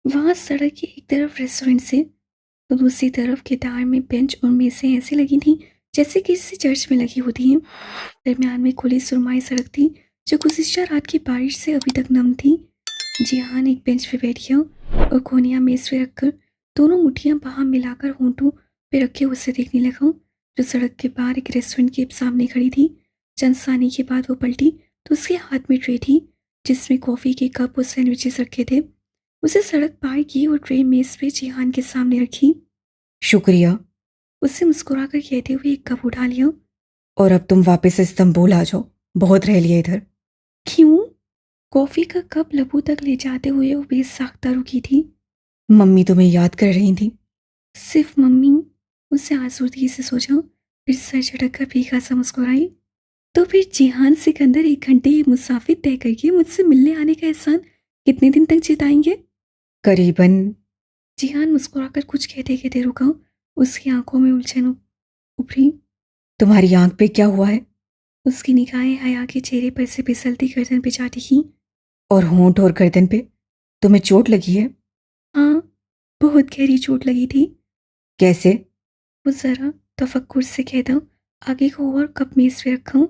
वहाँ सड़क की एक तरफ रेस्टोरेंट से तो दूसरी तरफ गिटार में बेंच और मेज़ें ऐसी लगी थीं जैसे कि किसी चर्च में लगी होती हैं। दरमियान में खुली सुरमाई सड़क थी जो गुज़िश्ता रात की बारिश से अभी तक नम थी। जिहान एक बेंच पे बैठ गया और कोनिया मेज़ पे रखकर दोनों मुट्ठियां बाहर मिलाकर होंठों पे रखे उसे देखने लगा जो सड़क के पार एक रेस्टोरेंट के सामने खड़ी थी। चंद सानी के बाद वो पलटी तो उसके हाथ में ट्रे थी जिसमें कॉफ़ी के कप और सैंडविचेस रखे थे। उसे सड़क पार की और ट्रे मेज़ पे जिहान के सामने रखी। शुक्रिया। उससे मुस्कुराकर कहते हुए एक कप उठा लिया। और अब तुम वापस इस्तांबुल आ जाओ, बहुत रह लिया इधर। क्यों? कॉफी का कप लबों तक ले जाते हुए वो बेसाख्ता रुकी थी। मम्मी तुम्हें याद कर रही थी। सिर्फ मम्मी? उससे आसूदगी से सोचा, फिर सर झटक कर फीका सा मुस्कुराई। तो फिर जिहान सिकंदर 1 घंटे की मुसाफिर तय करके मुझसे मिलने आने का एहसान कितने दिन तक जिताएंगे? करीबन। जिहान मुस्कुराकर कुछ कहते कहते रुका। उसकी आंखों में उलझन उभरी। तुम्हारी आंख पे क्या हुआ है? उसकी निगाहें हया के चेहरे पर से फिसलती गर्दन पे जा टिकी। और होंठ और गर्दन पे तुम्हें चोट लगी है? हाँ, बहुत गहरी चोट लगी थी। कैसे? वो जरा तफक्कुर से कहता, आगे को और कप मेज पे रखा।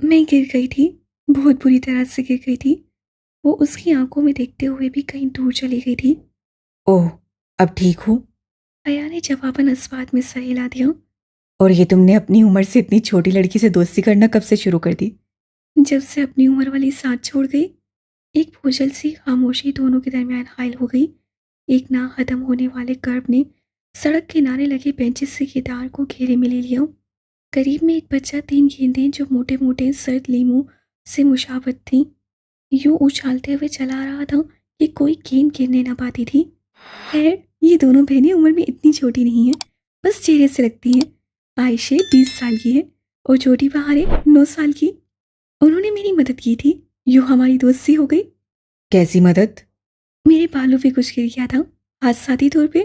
मैं गिर गई थी, बहुत बुरी तरह से गिर गई थी। वो उसकी आंखों में देखते हुए भी कहीं दूर चली गई थी। ओह, अब ठीक हो? हया ने जवाबन इस बात में सर हिला दिया। और ये तुमने अपनी उम्र से इतनी छोटी लड़की से दोस्ती करना कब से शुरू कर दी? जब से अपनी उम्र वाली साथ छोड़ गई। एक भूजल सी खामोशी दोनों के दरमियान हायल हो गई। एक ना खत्म होने वाले कर्ब ने सड़क किनारे लगे बेंचेस से गिटार को घेरे में ले लिया। करीब में एक बच्चा 3 गेंदें जो मोटे मोटे सर्द लीमू से मुशाबत थी यूं उछालते हुए चला रहा था कि कोई गेंद गिरने न पाती थी। खैर, ये दोनों बहनें उम्र में इतनी छोटी नहीं हैं, बस चेहरे से लगती हैं। आयशे 20 साल की है और छोटी बहारें 9 साल की। उन्होंने मेरी मदद की थी, यूं हमारी दोस्ती हो गई। कैसी मदद? मेरे बालों पे कुछ गिर गया था हादसाती तौर पे,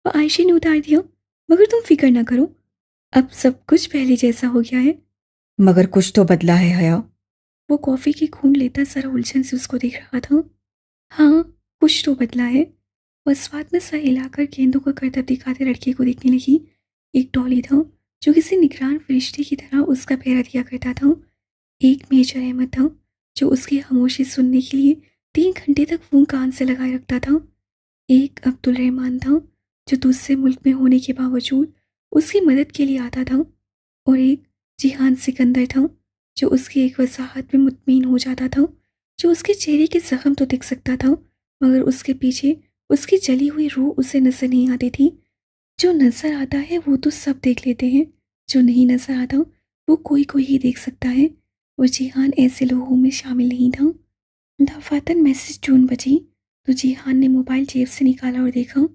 और आयशे ने उतार दिया। मगर तुम फिक्र ना करो, अब सब कुछ पहले जैसा हो गया है। मगर कुछ तो बदला है हया। वो कॉफी की खून लेता जरा उलझन से उसको देख रहा था। हाँ, कुछ तो बदला है। वो इस बात में सर हिलाकर गेंदों का करतब दिखाते लड़के को देखने लगी। एक डॉली था जो किसी निगरान फरिश्ते की तरह उसका पहरा दिया करता था। एक मेजर अहमद था जो उसकी खामोशी सुनने के लिए 3 घंटे तक फोन कान से लगाए रखता था। एक अब्दुल रहमान था जो दूसरे मुल्क में होने के बावजूद उसकी मदद के लिए आता था। और एक जिहान सिकंदर था जो उसकी एक वसाहत में मुतमीन हो जाता था, जो उसके चेहरे के जख्म तो दिख सकता था मगर उसके पीछे उसकी जली हुई रूह उसे नजर नहीं आती थी। जो नजर आता है वो तो सब देख लेते हैं, जो नहीं नजर आता वो कोई कोई ही देख सकता है। और जिहान ऐसे लोगों में शामिल नहीं था। दफातन मैसेज जून बजी तो जिहान ने मोबाइल जेब से निकाला और देखा।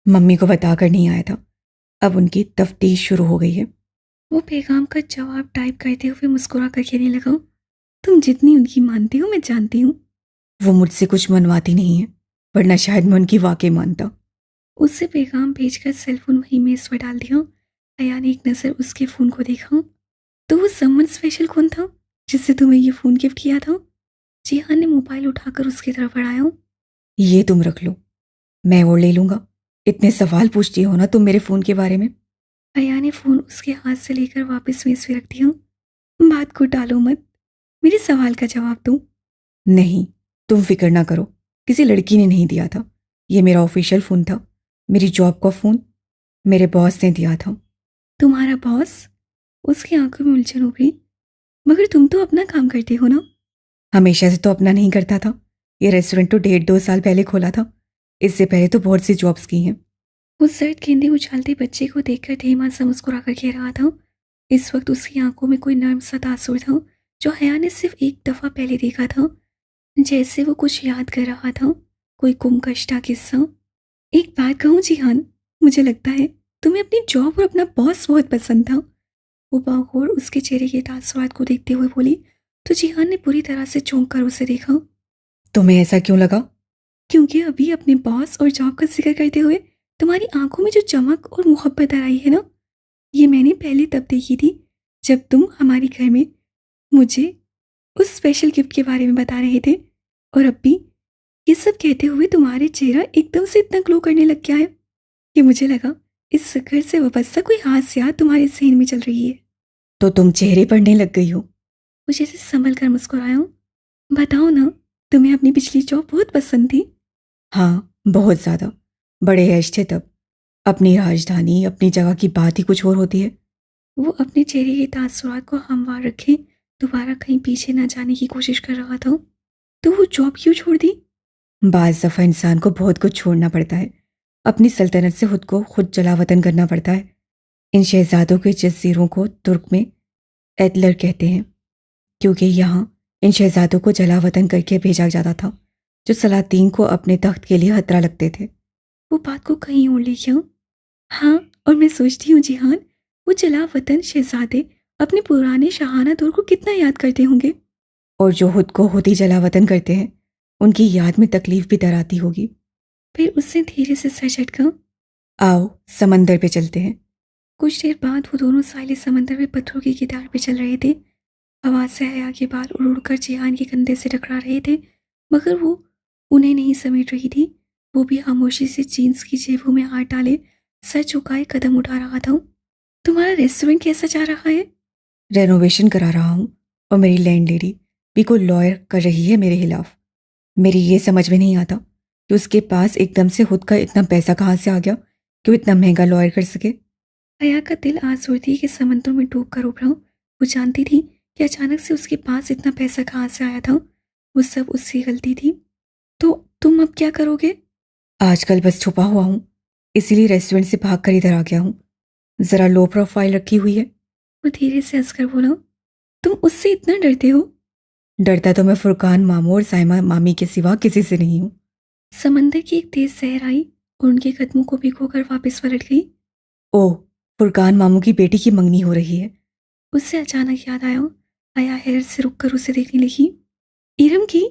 मम्मी को बताकर नहीं आया था। अब उनकी तफ्तीश शुरू हो गई है। वो पैगाम का जवाब टाइप करते हुए मुस्कुरा कर कहने लगा, तुम जितनी उनकी मानती हो मैं जानती हूँ। वो मुझसे कुछ मनवाती नहीं है, वरना शायद मैं उनकी वाकई मानता। उससे पैगाम भेजकर सेलफोन वहीं मेज पर डाल दिया। अया ने एक नज़र उसके फ़ोन को देखा। तो वो समवन स्पेशल कौन था जिससे तुम्हें ये फ़ोन गिफ्ट किया था? जिहान ने मोबाइल उठाकर उसकी तरफ बढ़ाया। ये तुम रख लो, मैं और ले लूंगा। इतने सवाल पूछती हो ना तुम मेरे फोन के बारे में। अया ने फ़ोन उसके हाथ से लेकर वापस मेज पे रख दिया। बात को टालो मत, मेरे सवाल का जवाब दो। नहीं, तुम फिक्र ना करो, किसी लड़की ने नहीं दिया था। ये मेरा ऑफिशियल फ़ोन था, मेरी जॉब का फ़ोन। मेरे बॉस ने दिया था। तुम्हारा बॉस? उसकी आंखों में उलझन उभरी। मगर तुम तो अपना काम करते हो ना? हमेशा से तो अपना नहीं करता था। ये रेस्टोरेंट तो 1.5-2 साल पहले खोला था। इससे पहले तो बहुत सी जॉब्स की हैं। वो सर्द गेंदे उछालते बच्चे को देखकर धीमा सा मुस्कुरा कर कह रहा था। इस वक्त उसकी आंखों में कोई नर्म सा तासुर था जो हया ने सिर्फ एक दफा पहले देखा था। जैसे वो कुछ याद कर रहा था, कोई गुमगश्ता किस्सा। एक बात कहूँ जिहान, मुझे लगता है तुम्हें अपनी जॉब और अपना बॉस बहुत पसंद था। वो बागौर उसके चेहरे के तासुरात को देखते हुए बोली। तो जिहान ने पूरी तरह से चौंक कर उसे देखा। तुम्हें ऐसा क्यों लगा? क्योंकि अभी अपने बॉस और जॉब का जिक्र करते हुए तुम्हारी आंखों में जो चमक और मोहब्बत आई है ना, ये मैंने पहले तब देखी थी जब तुम हमारे घर में मुझे उस स्पेशल गिफ्ट के बारे में बता रहे थे। और अब भी ये सब कहते हुए तुम्हारे चेहरा एकदम से इतना ग्लो करने लग गया है कि मुझे लगा इस शिखर से वाबस्ता कोई हास्य याद तुम्हारे जहन में चल रही है। तो तुम चेहरे पढ़ने लग गई हो। मुझे से संभल कर मुस्कुराया हूँ। बताओ ना, तुम्हें अपनी पिछली जॉब बहुत पसंद थी? हाँ, बहुत ज़्यादा। बड़े ऐश थे तब। अपनी राजधानी, अपनी जगह की बात ही कुछ और होती है। वो अपने चेहरे के तासुरात को हमवार रखे दोबारा कहीं पीछे न जाने की कोशिश कर रहा था। तो वो जॉब क्यों छोड़ दी? बाज़ दफ़ा इंसान को बहुत कुछ छोड़ना पड़ता है। अपनी सल्तनत से खुद को खुद जलावतन करना पड़ता है। इन शहजादों के जज़ीरों को तुर्क में एडलर कहते हैं, क्योंकि यहाँ इन शहजादों को जलावतन करके भेजा जाता था, जो सलातीन को अपने तख्त के लिए खतरा लगते थे। वो बात को कहीं और ले गया। हाँ, और मैं सोचती हूँ जिहान, वो जलावतन शहजादे अपने पुराने शाहाना दौर को कितना याद करते होंगे। और जो खुद को खुद ही जलावतन करते हैं, उनकी याद में तकलीफ भी दराती होगी। फिर उसने धीरे से सर झटका। आओ, समंदर पे चलते हैं। कुछ देर बाद वो दोनों साइले समंदर में पत्थरों की किनार पे चल रहे थे। हवा से हया के बाल उड़ उड़कर जिहान के कंधे से टकरा रहे थे, मगर वो उन्हें नहीं समेट रही थी। वो भी खामोशी से जीन्स की जेबों में हाथ डाले सर झुकाए कदम उठा रहा था। तुम्हारा रेस्टोरेंट कैसा जा रहा है? रेनोवेशन करा रहा हूँ, और मेरी लैंडलेडी भी को लॉयर कर रही है मेरे खिलाफ। मेरी ये समझ में नहीं आता कि उसके पास एकदम से खुद का इतना पैसा कहाँ से आ गया कि वो इतना महंगा लॉयर कर सके। हया का दिल आज़ थी कि समंदर में डूब कर उभरा। वो जानती थी कि अचानक से उसके पास इतना पैसा कहाँ से आया था। वो सब उसकी गलती थी। तो तुम अब क्या करोगे? आजकल बस छुपा हुआ हूँ, इसीलिए रेस्टोरेंट से भाग कर इधर आ गया हूँ। ज़रा लो प्रोफाइल रखी हुई है। वो धीरे से हंसकर बोला। तुम उससे इतना डरते हो? डरता तो मैं फुरकान मामू और साइमा मामी के सिवा किसी से नहीं हूँ। समंदर की एक तेज लहर आई और उनके कदमों को भिगोकर वापस पलट गई। ओह, फुरकान मामू की बेटी की मंगनी हो रही है। उससे अचानक याद आया। आया हैरत से रुककर उसे देखने लगी। इरम की?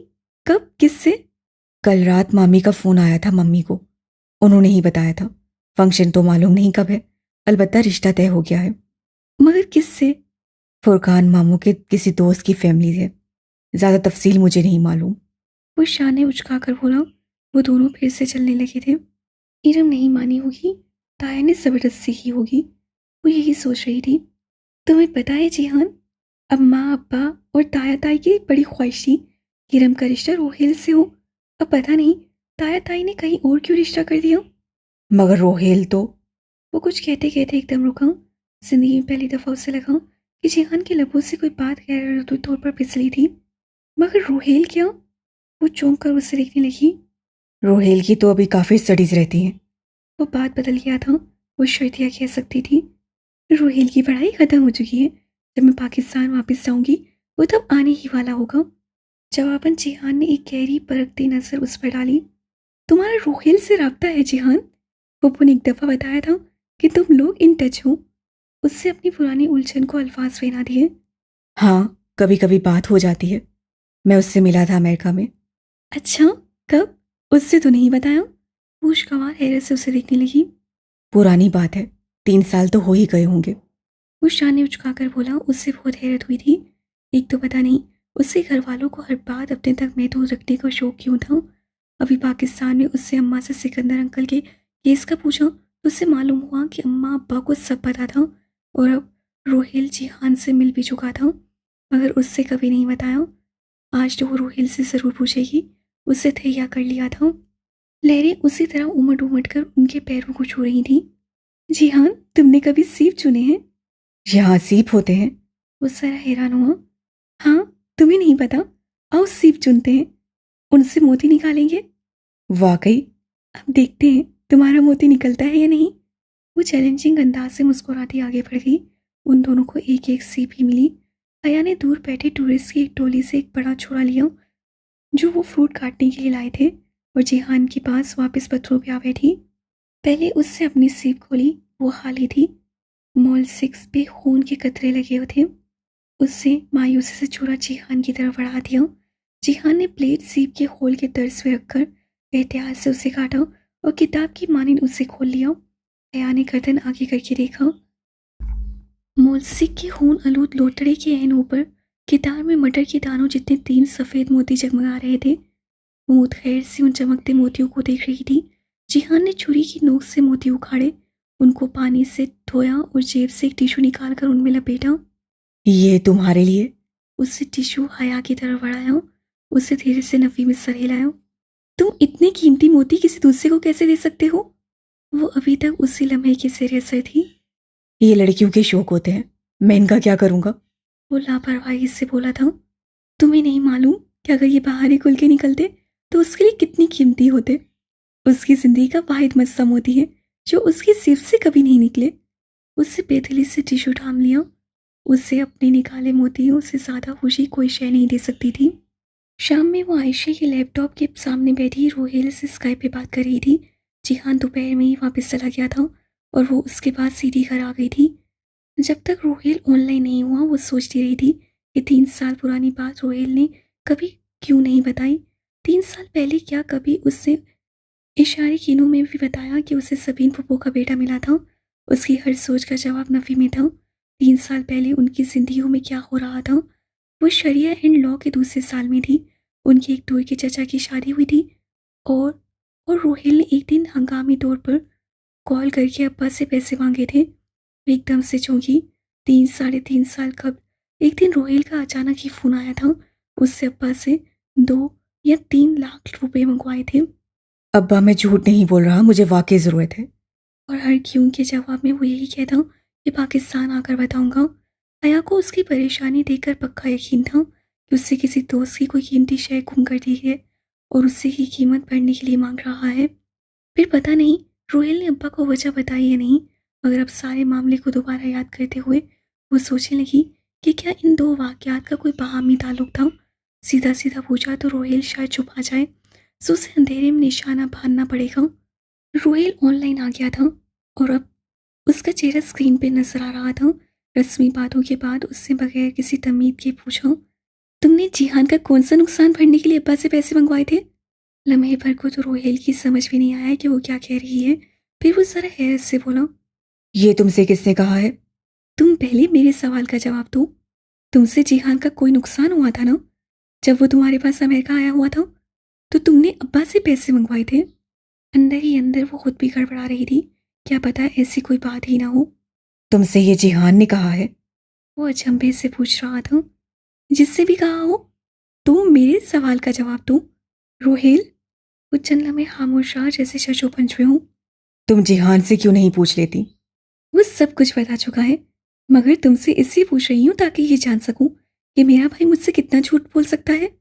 कब? किससे? कल रात मामी का फ़ोन आया था मम्मी को। उन्होंने ही बताया था। फंक्शन तो मालूम नहीं कब है, अलबत्ता रिश्ता तय हो गया है। मगर किससे? फुरकान मामू के किसी दोस्त की फैमिली है। ज़्यादा तफसील मुझे नहीं मालूम। वो शाने उचका कर बोला। वो दोनों फिर से चलने लगे थे। इरम नहीं मानी होगी, ताया ने जबरदस्ती की होगी। वो यही सोच रही थी। तुम्हें पता है जिहान, अम्मा अब्बा और ताया ताई की बड़ी ख्वाहिश थी कि इरम का रिश्ता रोहेल से हो। अब पता नहीं ताया ताई ने कहीं और क्यों रिश्ता कर दिया। मगर रोहेल तो। वो कुछ कहते कहते एकदम रुका। जिंदगी में पहली दफ़ा उसे लगा कि जिहान के लबों से कोई बात गैर तौर पर फिसली थी। मगर रोहेल क्या? वो चौंक कर उसे देखने लगी। रोहेल की तो अभी काफ़ी स्टडीज़ रहती हैं। वो बात बदल गया था। वो शर्तिया कह सकती थी। रोहेल की पढ़ाई खत्म हो चुकी है। जब मैं पाकिस्तान वापस जाऊंगी वो तब आने ही वाला होगा। जवाबन जिहान ने एक गहरी परखती नजर उस पर डाली। तुम्हारा रोहेल से राब्ता है जिहान? पप्पू ने एक दफ़ा बताया था कि तुम लोग इन टच हो। उससे अपनी पुरानी उलझन को अल्फाज पहना दिए। हाँ, कभी कभी बात हो जाती है। मैं उससे मिला था अमेरिका में। अच्छा, कब? उससे तो नहीं बताया। खुशगवार हैरत से उसे देखने लगी। पुरानी बात है, 3 साल तो हो ही गए होंगे। वो शान ने उचकाकर बोला। उससे बहुत हैरत हुई थी। एक तो पता नहीं उससे घर वालों को हर बात अपने तक महदूद रखने का शौक क्यों था। अभी पाकिस्तान में उससे अम्मा से सिकंदर अंकल के केस का पूछा तो उससे मालूम हुआ कि अम्मा अब्बा को सब पता था। और अब रोहेल जिहान से मिल भी चुका था, मगर उससे कभी नहीं बताया। आज तो वो रोहेल से ज़रूर पूछेगी। उससे तैयार कर लिया था। लहरें उसी तरह उमड़ उमड़ कर उनके पैरों को छू रही थी। जिहान, तुमने कभी सीप चुने हैं? यहाँ सीप होते हैं? वो जरा हैरान हुआ। हाँ, तुम्हें नहीं पता? आओ सीप चुनते हैं, उनसे मोती निकालेंगे। वाकई? अब देखते हैं तुम्हारा मोती निकलता है या नहीं। वो चैलेंजिंग अंदाज से मुस्कुराती आगे बढ़ गई। उन दोनों को एक एक सीप ही मिली। अया ने दूर बैठे टूरिस्ट की एक टोली से एक बड़ा छोरा लिया जो वो फ्रूट काटने के लिए लाए थे, और जिहान के पास वापस पत्थरों पे आ बैठी। पहले उससे अपनी सीप खोली। वो खाली थी। मॉल 6 पे खून के कतरे लगे हुए थे। उससे मायूसी से छोरा जिहान की तरफ बढ़ा दिया। जिहान ने प्लेट सीप के होल के तर्ज पे रखकर एहतियात से उसे काटा और किताब की मानिंद उसे खोल लिया। हया ने गर्दन आगे करके देखा। मोलसिक के खून आलूद लोटड़े के एन ऊपर किताब में मटर के दानों जितने 3 सफ़ेद मोती जगमगा रहे थे। वो मुतखैर से उन चमकते मोतियों को देख रही थी। जिहान ने छुरी की नोक से मोती उखाड़े, उनको पानी से धोया और जेब से एक टिश्यू निकालकर उनमें लपेटा। ये तुम्हारे लिए? उससे टिश्यू हया की तरफ बढ़ाया, उसे धीरे से नफी में सर हिलाया। तुम इतने कीमती मोती किसी दूसरे को कैसे दे सकते हो? वो अभी तक उसी लम्हे की सीरियस थी। ये लड़कियों के शौक होते हैं, मैं इनका क्या करूंगा? वो लापरवाही से बोला था। तुम्हें नहीं मालूम कि अगर ये बाहर ही खुल के निकलते तो उसके लिए कितनी कीमती होते। उसकी जिंदगी का वाहिद मस्सा मोती है जो उसकी सिर से कभी नहीं निकले। उससे बेदिली से टिश्यू थाम लिया। उससे अपने निकाले मोतियों से ज्यादा खुशी कोई शय नहीं दे सकती थी। शाम में वो आयशा के लैपटॉप के सामने बैठी रोहेल से स्काइप पे बात कर रही थी। जिहान दोपहर में ही वापस चला गया था और वो उसके बाद सीधी घर आ गई थी। जब तक रोहेल ऑनलाइन नहीं हुआ वो सोचती रही थी कि 3 साल पुरानी बात रोहेल ने कभी क्यों नहीं बताई। 3 साल पहले क्या कभी उससे इशारे कीनों में भी बताया कि उसे सबीन फूफो का बेटा मिला था। उसकी हर सोच का जवाब नफी में था। 3 साल पहले उनकी जिंदगियों में क्या हो रहा था। वो शरिया एंड लॉ के दूसरे साल में थी। उनके एक दूर के चचा की शादी हुई थी और और रोहेल ने एक दिन हंगामी तौर पर कॉल करके अब्बा से पैसे मांगे थे। वो एकदम से चौंकी। 3 साढ़े 3 साल कब एक दिन रोहेल का अचानक ही फोन आया था। उससे अब्बा से 2 या 3 लाख रुपए मंगवाए थे अब्बा, मैं झूठ नहीं बोल रहा, मुझे वाकई ज़रूरत है। और हर क्यों के जवाब में वो यही कहता कि पाकिस्तान आकर बताऊंगा। हया को उसकी परेशानी देखकर पक्का यकीन था कि उससे किसी दोस्त की कोई कीमती शय गुम कर दी है और उससे की कीमत भरने के लिए मांग रहा है। फिर पता नहीं रोहेल ने अब्बा को वजह बताई या नहीं, मगर अब सारे मामले को दोबारा याद करते हुए वो सोचने लगी कि क्या इन दो वाकयात का कोई बाहमी ताल्लुक था। सीधा सीधा पूछा तो रोहेल शायद छुपा जाए, सो उसे अंधेरे में निशाना बांधना पड़ेगा। रोहेल ऑनलाइन आ गया था और अब उसका चेहरा स्क्रीन पे नजर आ रहा था। रस्मी बातों के बाद उससे बगैर किसी तमीद के पूछा, तुमने जिहान का कौन सा नुकसान भरने के लिए अब्बा से पैसे मंगवाए थे? लम्हे भर को तो रोहेल की समझ भी नहीं आया कि वो क्या कह रही है। फिर वो जरा हैरत से बोला, ये तुमसे किसने कहा है? तुम पहले मेरे सवाल का जवाब दो। तुमसे जिहान का कोई नुकसान हुआ था ना? जब वो तुम्हारे पास अमेरिका आया हुआ था तो तुमने अब्बा से पैसे मंगवाए थे। अंदर ही अंदर वो खुद भी गड़बड़ा रही थी। क्या पता ऐसी कोई बात ही ना हो। तुमसे ये जिहान ने कहा है? वो अचंभे से पूछ रहा था। जिससे भी कहा हो, तुम मेरे सवाल का जवाब दो। रोहेल, वो चंद लम्हे खामोश रहा जैसे शशो पंच में हूँ। तुम जिहान से क्यों नहीं पूछ लेती? वो सब कुछ बता चुका है, मगर तुमसे इसलिए पूछ रही हूँ ताकि ये जान सकूं कि मेरा भाई मुझसे कितना झूठ बोल सकता है।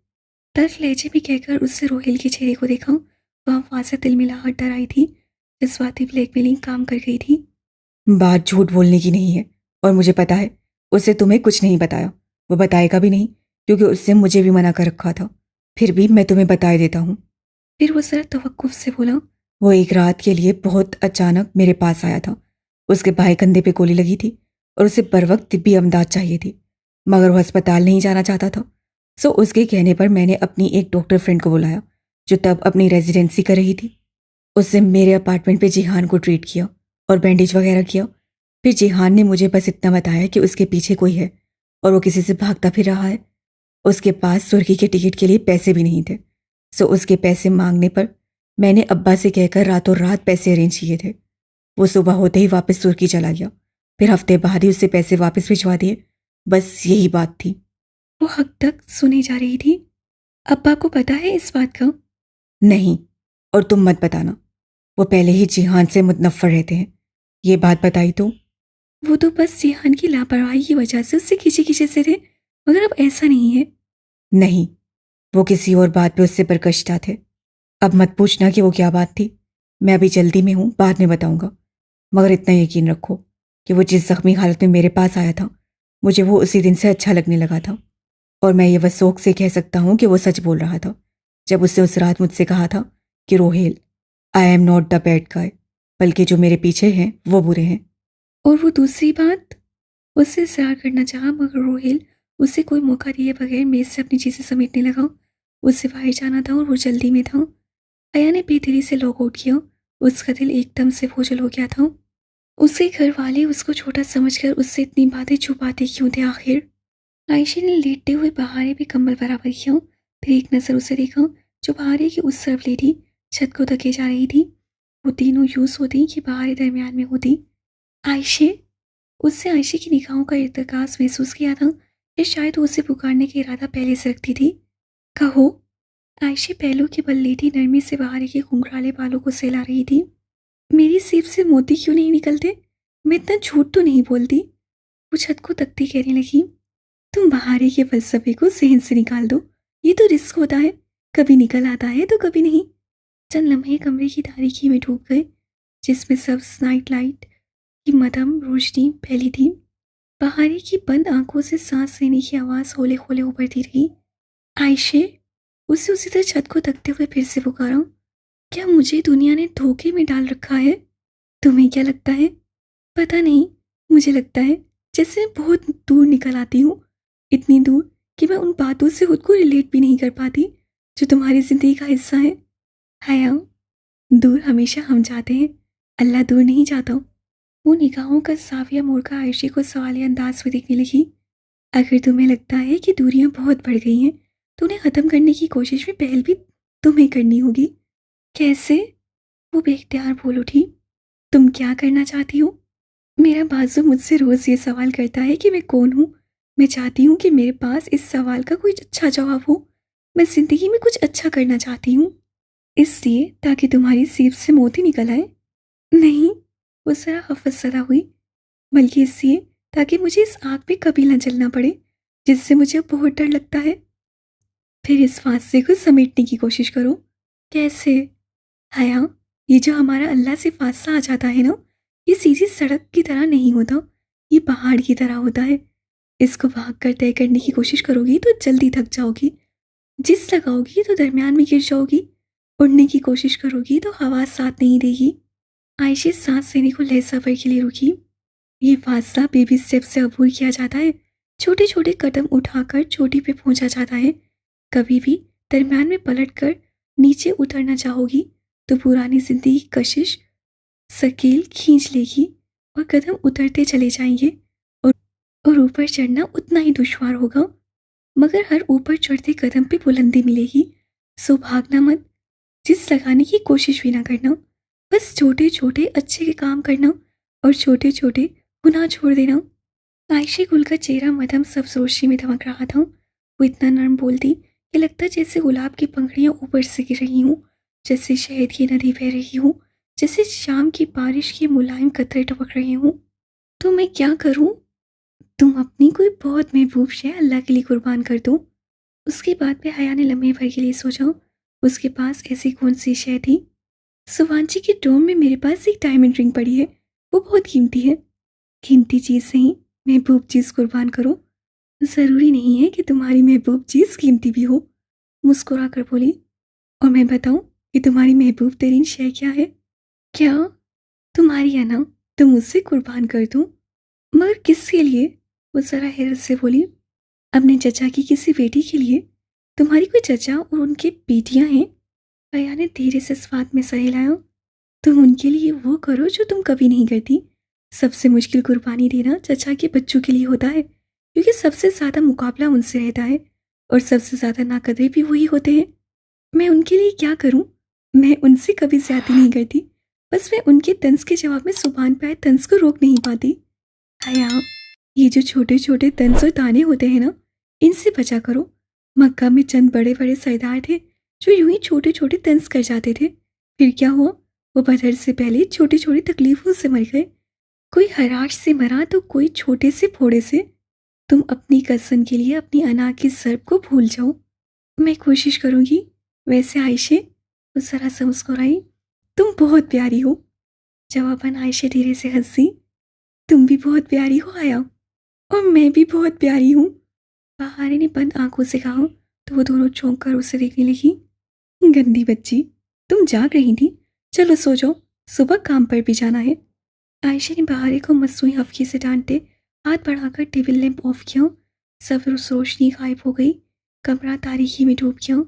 तल्ख लहजे में कहकर उससे रोहेल के चेहरे को देखा। वह वाजा तिलमिलाहट डर आई थी। जज्बाती ब्लैकमेलिंग काम कर गई थी। बात झूठ बोलने की नहीं है, और मुझे पता है उसे तुम्हें कुछ नहीं बताया। वो बताएगा भी नहीं, क्योंकि उससे मुझे भी मना कर रखा था। फिर भी मैं तुम्हें बताए देता हूँ। फिर वो जरा तवक्कुफ से बोला, वो एक रात के लिए बहुत अचानक मेरे पास आया था। उसके बाएं कंधे पे गोली लगी थी और उसे बर वक्त तिब्बी अमदाद चाहिए थी, मगर वो अस्पताल नहीं जाना चाहता था। सो उसके कहने पर मैंने अपनी एक डॉक्टर फ्रेंड को बुलाया, जो तब अपनी रेजिडेंसी कर रही थी। उससे मेरे अपार्टमेंट पे जिहान को ट्रीट किया और बैंडेज वगैरह किया। फिर जिहान ने मुझे बस इतना बताया कि उसके पीछे कोई है और वो किसी से भागता फिर रहा है। उसके पास तुर्की के टिकट के लिए पैसे भी नहीं थे। सो उसके पैसे मांगने पर मैंने अब्बा से कहकर रातों रात पैसे अरेंज किए थे। वो सुबह होते ही वापस तुर्की चला गया। फिर हफ्ते बाद ही उससे पैसे वापस भिजवा दिए। बस यही बात थी। वो हक तक सुनी जा रही थी। अब्बा को पता है इस बात का? नहीं, और तुम मत बताना। वो पहले ही जिहान से मुतनफ़र रहते हैं। ये बात बताई तो? वो तो बस जिहान की लापरवाही की वजह से उससे खींचे खींचे से थे, मगर अब ऐसा नहीं है। नहीं, वो किसी और बात पे उससे बरकश्ता थे। अब मत पूछना कि वो क्या बात थी। मैं अभी जल्दी में हूँ, बाद में बताऊंगा। मगर इतना यकीन रखो कि वो जिस जख्मी हालत में मेरे पास आया था, मुझे वो उसी दिन से अच्छा लगने लगा था। और मैं ये वसौक से कह सकता हूँ कि वो सच बोल रहा था जब उसने उस रात मुझसे कहा था कि Rohel, I am not the bad guy, बल्कि जो मेरे पीछे हैं वो बुरे हैं। और वो दूसरी बात? उससे इसरार करना चाहा, मगर रोहेल उसे कोई मौका दिए बगैर मेज से अपनी चीजें समेटने लगा। उससे बाहर जाना था और वो जल्दी में था। अया ने बेधीरे से लॉग आउट किया। उसका दिल एकदम से बोझल हो गया था। उसके घर वाले उसको छोटा समझकर उससे इतनी बातें छुपाते क्यों थे आखिर? आयशा ने लेटते हुए बहारे भी कंबल बराबर किया। फिर एक नज़र उसे देखा जो बहारे की उस तरफ लेटी छत को धके जा रही थी। वो तीनों यूं सोती कि बहारे दरमियान में होती। आयशे। उससे आयशे की निगाहों का इर्तिकास महसूस किया था कि शायद वो उसे पुकारने का इरादा पहले से रखती थी। कहो। आयशे पहलू के बल लेटी नरमी से बहारे के घुंघराले बालों को सहला रही थी। मेरी सीप से मोती क्यों नहीं निकलते? मैं इतना झूठ तो नहीं बोलती। वो छत को तकती कहने लगी। तुम बहारे के फलसफे को जहन से निकाल दो। ये तो रिस्क होता है, कभी निकल आता है तो कभी नहीं। चंद लम्हे कमरे की तारीकी में डूब गए, जिसमें सब नाइट लाइट की मध्यम रोशनी फैली थी। बहारे की बंद आंखों से सांस लेने की आवाज होले होले उभरती रही। आयशे। उसे उसी तरह छत को तकते हुए फिर से पुकारा। क्या मुझे दुनिया ने धोखे में डाल रखा है? तुम्हें क्या लगता है? पता नहीं, मुझे लगता है जैसे मैं बहुत दूर निकल आती हूँ, इतनी दूर कि मैं उन बातों से खुद को रिलेट भी नहीं कर पाती जो तुम्हारी जिंदगी का हिस्सा है। हया, दूर हमेशा हम जाते हैं, अल्लाह दूर नहीं जाता। वो निगाहों का साविया मोड़कर आयशे को सवालिया अंदाज में देखने लगी। अगर तुम्हें लगता है कि दूरियां बहुत बढ़ गई हैं तो उन्हें ख़त्म करने की कोशिश में पहल भी तुम्हें करनी होगी। कैसे? वो बेख्तियार बोल उठी। तुम क्या करना चाहती हो? मेरा बाजू मुझसे रोज़ ये सवाल करता है कि मैं कौन हूँ। मैं चाहती हूँ कि मेरे पास इस सवाल का कोई अच्छा जवाब हो। मैं ज़िंदगी में कुछ अच्छा करना चाहती हूँ, इसलिए ताकि तुम्हारी सीप से मोती निकल आए। नहीं, वो ज़रा खफसदा हुई, बल्कि इसलिए ताकि मुझे इस आग में कभी न जलना पड़े जिससे मुझे अब बहुत डर लगता है। फिर इस फांसे को समेटने की कोशिश करो। कैसे? हया, ये जो हमारा अल्लाह से फासला आ जाता है ना, ये सीधी सड़क की तरह नहीं होता, ये पहाड़ की तरह होता है। इसको भाग कर तय करने की कोशिश करोगी तो जल्दी थक जाओगी, जिस लगाओगी तो दरमियान में गिर जाओगी, उड़ने की कोशिश करोगी तो हवा साथ नहीं देगी। आयशे सांस लेने को लहजा भर के लिए रुकी। ये फासला बेबी स्टेप से अबूर किया जाता है, छोटे छोटे कदम उठाकर चोटी पे पहुंचा जाता है। कभी भी दरमियान में पलट कर नीचे उतरना चाहोगी तो पुरानी जिंदगी की कशिश सकील खींच लेगी और कदम उतरते चले जाएंगे, और और ऊपर चढ़ना उतना ही दुश्वार होगा, मगर हर ऊपर चढ़ते कदम पे बुलंदी मिलेगी। सो भागना मत, जिस लगाने की कोशिश भी ना करना, बस छोटे छोटे अच्छे के काम करना और छोटे छोटे गुनाह छोड़ देना। आयशे गुल का चेहरा मध्यम सब्ज रोशनी में धमक रहा था। वो इतना नर्म बोलती कि लगता जैसे गुलाब की पंखड़ियां ऊपर से गिर रही हूँ, जैसे शहद की नदी बह रही हूँ, जैसे शाम की बारिश के मुलायम कतरे टपक रहे हूँ। तो मैं क्या करूँ? तुम अपनी कोई बहुत महबूब शय अल्लाह के लिए कुर्बान कर दो। उसके बाद में हया ने लम्हे भर के लिए सोचा, उसके पास ऐसी कौन सी शय थी? सुवांची के डोम में मेरे पास एक डायमंड रिंग पड़ी है, वो बहुत कीमती है। कीमती चीज़ नहीं, महबूब चीज़ कुर्बान करो। ज़रूरी नहीं है कि तुम्हारी महबूब चीज़ कीमती भी हो, मुस्कुरा कर बोली। और मैं बताऊं कि तुम्हारी महबूब तरीन शय क्या है? क्या? तुम्हारी अना, तुम मुझसे कुर्बान कर दूं? मगर किसके लिए? वो ज़रा हैरत से बोली। अपने चचा की किसी बेटी के लिए। तुम्हारी कोई चचा और उनके बेटियां हैं? अया ने धीरे से स्वाद में सह हिलाया। तुम उनके लिए वो करो जो तुम कभी नहीं करती। सबसे मुश्किल कुर्बानी देना चचा के बच्चों के लिए होता है, क्योंकि सबसे ज़्यादा मुकाबला उनसे रहता है और सबसे ज़्यादा नाकदरे भी वही होते हैं। मैं उनके लिए क्या करूं? मैं उनसे कभी ज्यादती नहीं करती, बस मैं उनके तंज के जवाब में जुबान पे आए तंज को रोक नहीं पाती। हया, ये जो छोटे छोटे तंज और ताने होते हैं ना, इनसे बचा करो। मक्का में चंद बड़े बड़े सरदार थे जो यूं ही छोटे छोटे तंज कर जाते थे, फिर क्या हुआ? वो बदर से पहले छोटी छोटी तकलीफों से मर गए। कोई हराश से मरा तो कोई छोटे से फोड़े से। तुम अपनी कसम के लिए अपनी अना की सर्प को भूल जाओ। मैं कोशिश करूंगी। वैसे आयशे, वो जरा सा मुस्कुराई, तुम बहुत प्यारी हो। जवाबन आयशे धीरे से हंसी। तुम भी बहुत प्यारी हो आया, और मैं भी बहुत प्यारी हूँ। बहारे ने बंद आंखों से कहा तो वो दोनों चौंक कर उसे देखने लगी। गंदी बच्ची, तुम जाग रही थी, चलो सो जाओ, सुबह काम पर भी जाना है। आयशा ने बहारे को मसूई हफ्की से डांटते हाथ बढ़ाकर टेबल लैंप ऑफ किया। सब रोशनी गायब हो गई, कमरा तारीकी में डूब गया।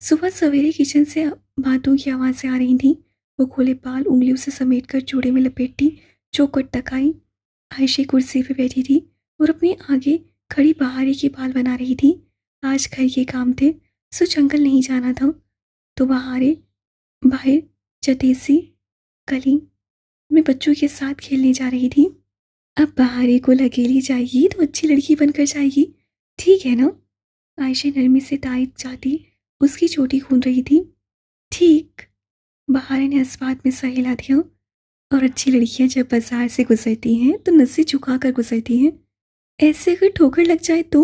सुबह सवेरे किचन से बातों की आवाज़ें आ रही थीं। वो खोले बाल उंगलियों से समेटकर चूड़े में लपेटती चौखट तक आई। आयशा कुर्सी पे बैठी थी और अपने आगे खड़ी बहारी के बाल बना रही थी। आज घर के काम थे, सो जंगल नहीं जाना था। तो बाहर चतेसी गली में बच्चों के साथ खेलने जा रही थी। अब बहारे को अकेली जाएगी तो अच्छी लड़की बनकर जाएगी, ठीक है ना? आयशा नरमी से तायद जाती उसकी चोटी खूंद रही थी। ठीक। बहारे ने इस बात में सर हिला दिया। और अच्छी लड़कियां जब बाजार से गुजरती हैं तो नसें झुका कर गुजरती हैं। ऐसे अगर ठोकर लग जाए तो?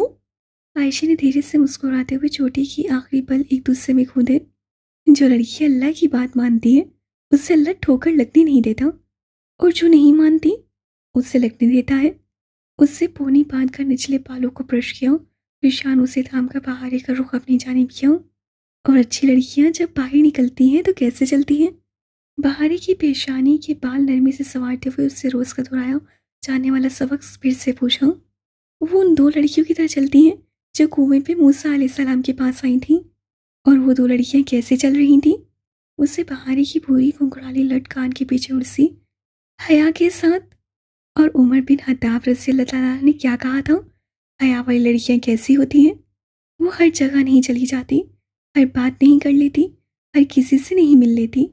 आयशा ने धीरे से मुस्कुराते हुए चोटी की आखिरी पल एक दूसरे में खूंदे। जो लड़की अल्लाह की बात मानती है उससे अल्लाह ठोकर लगने नहीं देता, और जो नहीं मानती उससे लगने देता है। उससे पोनी बांध कर निचले बालों को ब्रश किया, फिर शानों से थाम कर बहारे का रुख अपनी जानिब किया। और अच्छी लड़कियां जब बाहर निकलती हैं तो कैसे चलती हैं? बहारी की पेशानी के बाल नरमी से संवारते हुए उससे रोज का दोहराया जाने वाला सबक फिर से पूछा। वो उन दो लड़कियों की तरह चलती हैं जो कुएं पे मूसा अलैहिस्सलाम के पास आई थीं। और वो दो लड़कियां कैसे चल रही थीं? उससे बहारी की पूरी घुंघराली लट कान के पीछे उड़सी, हया के साथ। और उमर बिन हत्ताब रज़ी अल्लाह ताला ने क्या कहा था? हया वाली लड़कियां कैसी होती हैं? वो हर जगह नहीं चली जाती, हर बात नहीं कर लेती, हर किसी से नहीं मिल लेती।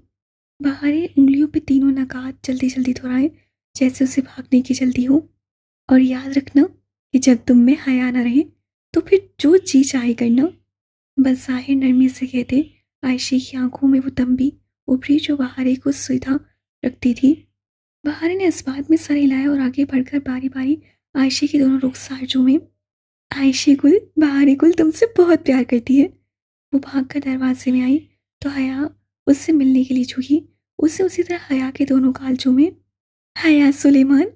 बहारे उंगलियों पे तीनों नकात जल्दी जल्दी दोहराए, जैसे उसे भागने की जल्दी हो। और याद रखना कि जब तुम में हया ना रहे तो फिर जो जी चाहे करना। बस जाहिर नरमी से कहते आयशे की आंखों में वो तंबी उभरी जो बहारे को सीधा रखती थी। बहारे ने इस बात में सर हिलाया और आगे बढ़कर बारी बारी आयशे के दोनों रुखसार चूमे। आयशे गुल, बहारे गुल तुमसे बहुत प्यार करती है। वो भागकर दरवाजे में आई तो हया उससे मिलने के लिए झुकी। उसे उसी तरह हया के दोनों गाल चूमे। हया सुलेमान,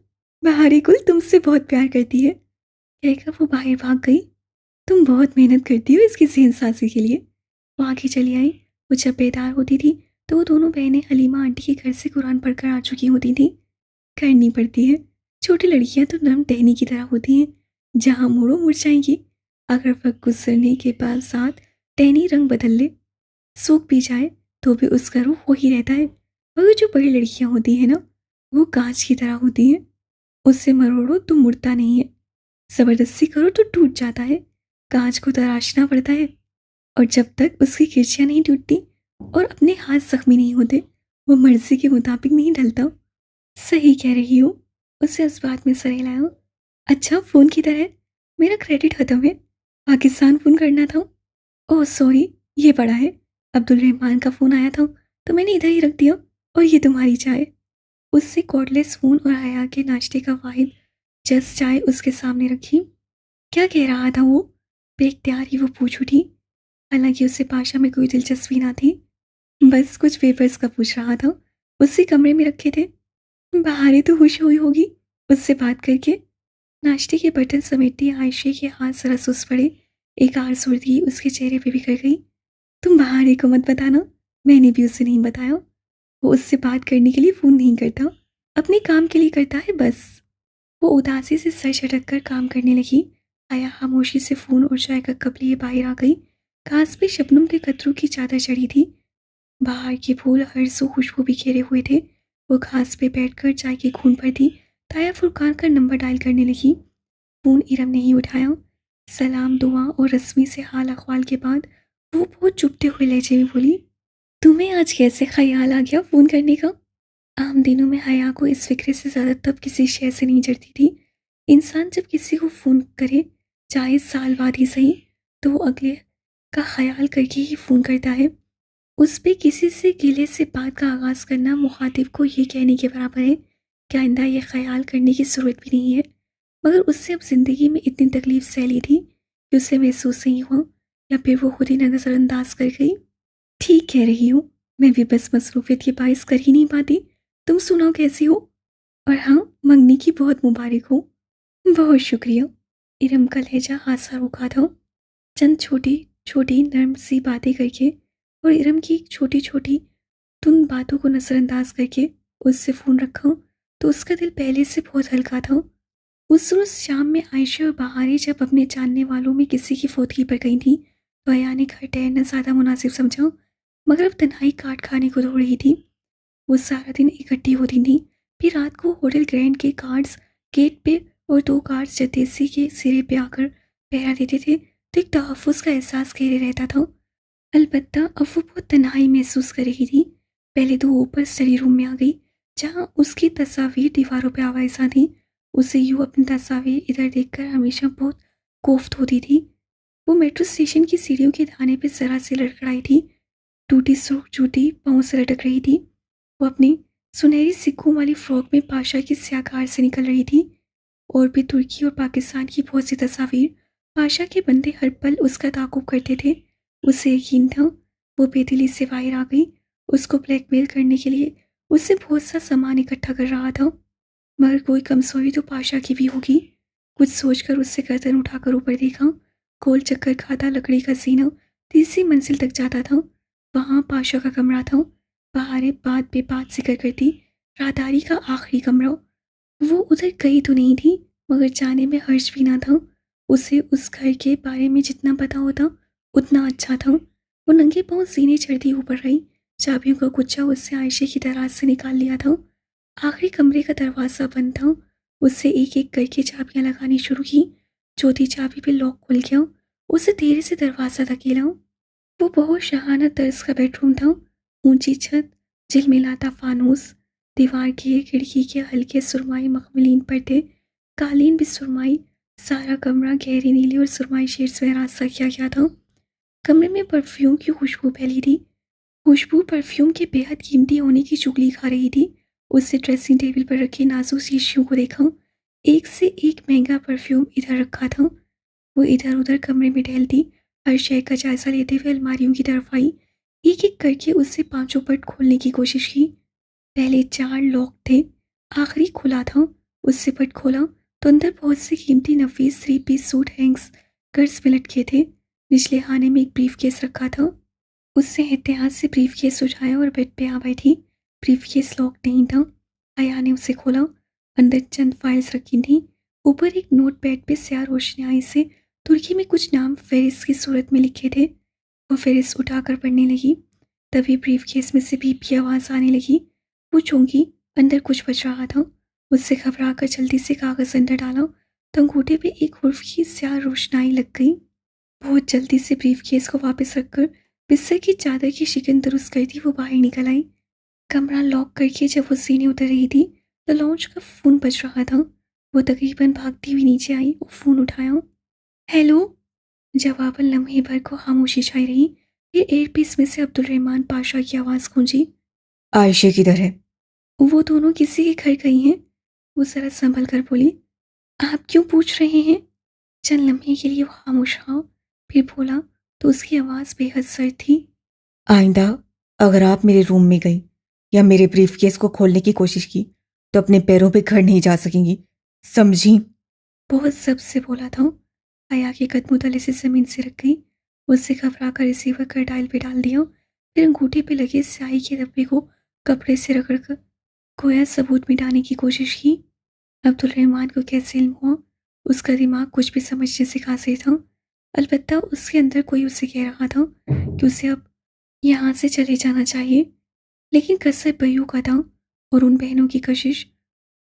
बहारे गुल तुमसे बहुत प्यार करती है, कहकर वो बाहर भाग गई। तुम बहुत मेहनत करती हो इसकी सेहत साजी के लिए। वो आगे चली आई। वो जब बेदार होती थी तो वो दोनों बहनें हलीमा आंटी के घर से कुरान पढ़कर आ चुकी होती थी। करनी पड़ती है। छोटी लड़कियां तो नरम टहनी की तरह होती हैं, जहां मोड़ो मुड़ जाएंगी। अगर वक्त गुजरने के बाद साथ टहनी रंग बदल ले, सूख भी जाए, तो भी उसका रूह वही रहता है। मगर जो बड़ी लड़कियां होती हैं ना, वो कांच की तरह होती हैं। उससे मरोड़ो तो मुड़ता नहीं है, जबरदस्ती करो तो टूट जाता है। कांच को तराशना पड़ता है, और जब तक उसकी किरचियां नहीं टूटती और अपने हाथ जख्मी नहीं होते, वो मर्जी के मुताबिक नहीं ढलता। सही कह रही हो। उसे इस बात में सर हिलाया। अच्छा, फ़ोन की तरह मेरा क्रेडिट ख़त्म है, पाकिस्तान फ़ोन करना था। ओह सॉरी, ये पड़ा है। अब्दुल रहमान का फ़ोन आया था तो मैंने इधर ही रख दिया। और ये तुम्हारी चाय। उससे कॉर्डलेस फ़ोन और हया के नाश्ते का वाहिद जस्ट चाय उसके सामने रखी। क्या कह रहा था वो? बेख्तियार ही वो पूछ उठी। हालांकि उसे पाशा में कोई दिलचस्पी ना थी, बस कुछ पेपर्स का पूछ रहा था। उसी कमरे में रखे थे। बहारे तो खुश हुई होगी उससे बात करके। नाश्ते के बर्तन समेटती आयशे के हाथ जरा सुस्त पड़े। एक आर सुर्खी उसके चेहरे पे बिखर गई। तुम बहारे को मत बताना, मैंने भी उसे नहीं बताया। वो उससे बात करने के लिए फ़ोन नहीं करता, अपने काम के लिए करता है बस। वो उदासी से सर झटक कर काम करने लगी। आया खामोशी से फ़ोन और चाय का कप लिए बाहर आ गई। घास पे शबनम के कतरों की चादर चढ़ी थी। बाहर के फूल हर सो खुशबू बिखेरे हुए थे। वो घास पे बैठकर चाय की खून पर थी। ताया फुरकान का नंबर डायल करने लगी। फ़ोन इरम ने ही उठाया। सलाम दुआ और रस्मी से हाल अहवाल के बाद वो बहुत चुपते हुए लहजे में बोली, तुम्हें आज कैसे ख्याल आ गया फ़ोन करने का? आम दिनों में हया को इस फिक्रे से ज़्यादा तब किसी शय से नहीं जड़ती थी। इंसान जब किसी को फ़ोन करे, चाहे साल बाद ही सही, तो वो अगले का ख्याल करके ही फ़ोन करता है। उस पे किसी से गिले से बात का आगाज़ करना मुखातिब को ये कहने के बराबर है कि आइंदा ये ख्याल करने की ज़रूरत भी नहीं है। मगर उससे अब ज़िंदगी में इतनी तकलीफ़ सह ली थी कि उसे महसूस नहीं हुआ, या फिर वो खुद ही नज़रअंदाज कर गई। ठीक कह रही हूँ, मैं भी बस मसरूफियत के बाइस कर ही नहीं पाती। तुम सुनाओ कैसी हो? और हाँ, मंगनी की बहुत मुबारक हो। बहुत शुक्रिया। इरम का लहजा हादसा रुका था। चंद छोटी छोटी नर्म सी बातें करके और इरम की छोटी छोटी तुन बातों को नज़रअंदाज करके उससे फ़ोन रखा तो उसका दिल पहले से बहुत हल्का था। उस रोज़ शाम में आयशा और बहारें जब अपने जानने वालों में किसी की फौतगी पर गई थी तो अया ने घर ठहरना ज़्यादा मुनासिब समझा। मगर अब तन्हाई काट खाने को दौड़ रही थी। वो सारा दिन इकट्ठी होती थी, फिर रात को होटल ग्रैंड के गार्ड्स गेट पे और दो गार्ड्स जतेसी के सिरे पे आकर पहरा देते थे तो एक तहफ़्फ़ुज़ का एहसास घेरे रहता था। अलबत्ता अब वो बहुत तन्हाई महसूस कर रही थी। पहले तो ऊपर स्टडी रूम में आ गई, जहाँ उसकी तस्वीर दीवारों पे आवाज़ा थी। उसे यूँ अपनी तस्वीर इधर देखकर हमेशा बहुत कोफ्त होती थी। वो मेट्रो स्टेशन की सीढ़ियों के धाने पे ज़रा सी लड़खड़ाई थी। टूटी सुर्ख जूती पाँव से लटक रही थी। वो अपनी सुनहरी सिक्कों वाली फ्रॉक में पाशा की स्याह कार से निकल रही थी। और भी तुर्की और पाकिस्तान की बहुत सी तस्वीर। पाशा के बंदे हर पल उसका ताक़ुब करते थे। उसे यकीन था वो बेदिली से बाहर आ गई। उसको ब्लैकमेल करने के लिए उससे बहुत सा सामान इकट्ठा कर रहा था। मगर कोई कमजोरी तो पाशा की भी होगी। कुछ सोचकर उससे गर्दन उठाकर ऊपर देखा। गोल चक्कर खाता लकड़ी का सीना तीसरी मंजिल तक जाता था। वहाँ पाशा का कमरा था। बाहर बात बेबात जिक्र करती राहदारी का आखिरी कमरा। वो उधर गई तो नहीं थी, मगर जाने में हर्ज भी ना था। उसे उस घर के बारे में जितना पता होता उतना अच्छा था। वो नंगे पाँव सीने चढ़ती ऊपर आई। चाबियों का गुच्छा उससे आयशे की दराज से निकाल लिया था। आखिरी कमरे का दरवाज़ा बंद था। उससे एक एक करके चाबियां लगानी शुरू की। चौथी चाबी पे लॉक खुल गया। उसे धीरे से दरवाज़ा धकेला। वो बहुत शहाना तर्ज का बेडरूम था। ऊंची छत, झिलमिलाता फानूस, दीवार की खिड़की के हल्के सुरमाई मखमलीन पर्दे, कालीन भी सुरमाई। सारा कमरा गहरी नीली और सुरमाई शेड से रास्ता किया गया था। कमरे में परफ्यूम की खुशबू फैली थी। खुशबू परफ्यूम के बेहद कीमती होने की चुगली खा रही थी। उससे ड्रेसिंग टेबल पर रखे नाजुक शीशियों को देखा। एक से एक महंगा परफ्यूम इधर रखा था। वो इधर उधर कमरे में टहलती, हर शय का जायजा लेते हुए अलमारियों की तरफ आई। एक एक करके उससे पांचों पट खोलने की कोशिश की। पहले चार लॉक थे, आखिरी खुला था। उससे पट खोला तो अंदर बहुत से कीमती नफीस थ्री पीस सूट हैंग्स कर्ज में लटके थे। निचले खाने में एक ब्रीफ केस रखा था। उससे एहतियात से ब्रीफ केस उठाया और बेड पे आ बैठी। ब्रीफ केस लॉक नहीं था। आया ने उसे खोला। अंदर चंद फाइल्स रखी थी। ऊपर एक नोट पैड पे स्याह रोशनाई से तुर्की में कुछ नाम फेरिस की सूरत में लिखे थे। वो फेरिस उठाकर पढ़ने लगी। तभी ब्रीफ केस में से बीप की आवाज़ आने लगी। वो चौंकी, अंदर कुछ बच रहा था। उससे घबरा कर जल्दी से कागज़ अंदर डाला तो अंगूठे पे एक हुर्फ की स्याह रोशनाई लग गई। बहुत जल्दी से ब्रीफ केस को वापस रखकर बिस्तर की चादर की शिकन दुरुस्त करती वो बाहर निकल आई। कमरा लॉक करके जब वो सीने उतर रही थी तो लॉन्च का फ़ोन बज रहा था। वो तकरीबन भागती हुई नीचे आई और फ़ोन उठाया। हेलो। जवाबन लम्हे भर को खामोशी छाई रही। फिर एयरपीस में से अब्दुल रहमान पाशा की आवाज़ गूंजी। आयशे किधर है? वो दोनों किसी के घर गई हैं। वो जरा संभल कर बोली। आप क्यों पूछ रहे हैं? चंद लम्हे के लिए वो खामोश रहा, फिर बोला तो उसकी आवाज़ बेहद सर्द थी। आइंदा अगर आप मेरे रूम में गई या मेरे ब्रीफकेस को खोलने की कोशिश की तो अपने पैरों पे खड़ नहीं जा सकेंगी, समझी? बहुत जब से बोला था। हया के कदमों तले से ज़मीन से रख गई। उससे घबरा कर रिसीवर कर डायल पे डाल दिया। फिर अंगूठे पे लगे स्याही के धब्बे को कपड़े से रगड़ कर गोया सबूत मिटाने की कोशिश की। अब्दुल रहमान को कैसे इल्म हुआ? उसका दिमाग कुछ भी समझने से कासिर था। अलबत्ता उसके अंदर कोई उसे कह रहा था कि उसे अब यहाँ से चले जाना चाहिए। लेकिन कसर बयू का था और उन बहनों की कशिश।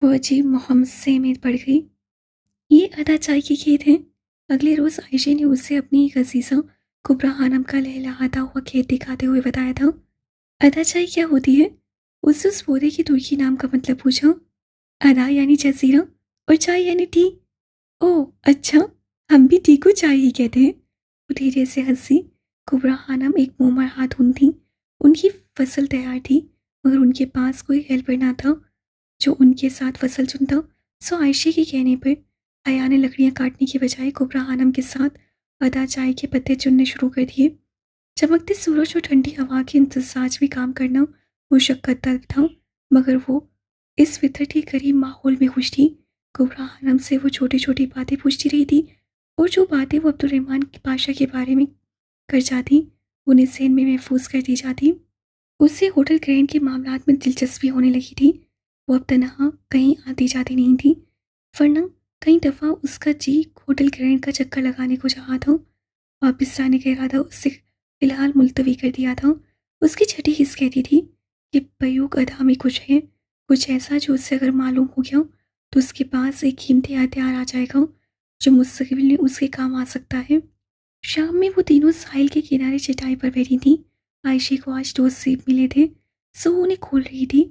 वो अजीब मुहम्से में पड़ गई। ये अदा चाय की खेत है। अगले रोज़ आयशे ने उसे अपनी एक अजीज़ा कुबरा खानम का लहलहाता हुआ खेत दिखाते हुए बताया था। अदा चाय क्या होती है? उससे उस पौधे की तुर्की नाम का मतलब पूछा। अदा यानी जजीरा और चाय यानी टी। ओह अच्छा, हम भी टी को चाय ही कहते हैं। वो धीरे से हंसी। कुबरा खानम एक मोमर हाथून थी। उनकी फसल तैयार थी, मगर उनके पास कोई हेल्पर ना था जो उनके साथ फसल चुनता। सो आयशे के कहने पर हया ने लकड़ियाँ काटने के बजाय कुबरा खानम के साथ अदा चाय के पत्ते चुनने शुरू कर दिए। चमकते सूरज और ठंडी हवा के इम्तजाज में काम करना मुशक्कत तलब था, मगर वो इस फितरती करीब माहौल में खुश थी। कुबरा खानम से वो छोटी छोटी बातें पूछती रही थी, और जो बातें वो अब्दुल रहमान पाशा के बारे में कर जाती उन्हें ज़हन में महफूज कर दी जाती। उससे होटल ग्रैंड के मामलात में दिलचस्पी होने लगी थी। वो अब तनहा कहीं आती जाती नहीं थी, वरना कई दफ़ा उसका जी होटल ग्रैंड का चक्कर लगाने को चाहा था। वापस जाने का इरादा उससे फ़िलहाल मुलतवी कर दिया था। उसकी छठी हिस्स कहती थी कि बयूक अदा में कुछ है, कुछ ऐसा जो उससे अगर मालूम हो गया तो उसके पास एक कीमती हथियार आ जाएगा जो मुस्तकबिल में उसके काम आ सकता है। शाम में वो तीनों साहिल के किनारे चटाई पर बैठी थी। आयशे को आज 2 सेब मिले थे, सो वो उन्हें खोल रही थी।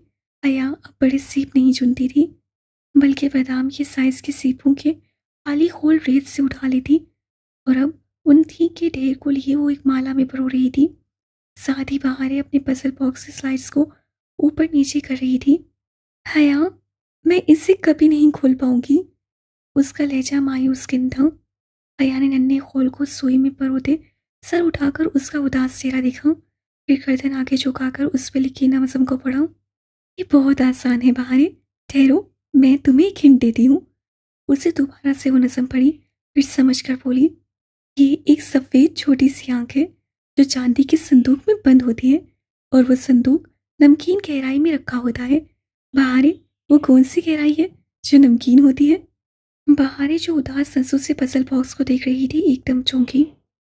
अया अब बड़े सेब नहीं चुनती थी, बल्कि बादाम के साइज के सेबों के खाली होल रेत से उठा ली थी और अब उन के ढेर को लिए वो एक माला में परो रही थी। साथ ही बहारें अपने पजल बॉक्स के स्लाइड्स को ऊपर नीचे कर रही थी। हया, मैं इसे कभी नहीं खोल पाऊंगी। उसका लहजा मायूसकिन था। हया ने नन्हे खोल को सुई में परोते सर उठाकर उसका उदास चेहरा देखा, फिर गर्दन आगे झुकाकर उस पर लिखी नज़म को पढ़ा। ये बहुत आसान है बहारे, ठहरो, मैं तुम्हें एक हिंट देती हूँ। उसे दोबारा से वो नज़म पढ़ी, फिर समझ कर बोली, ये एक सफ़ेद छोटी सी आंख है जो चांदी के संदूक में बंद होती है और वो संदूक नमकीन गहराई में रखा होता है। बहारे, वो कौन सी गहराई है जो नमकीन होती है? बहारे जो उदास आंसू से पजल बॉक्स को देख रही थी एकदम चौंकी।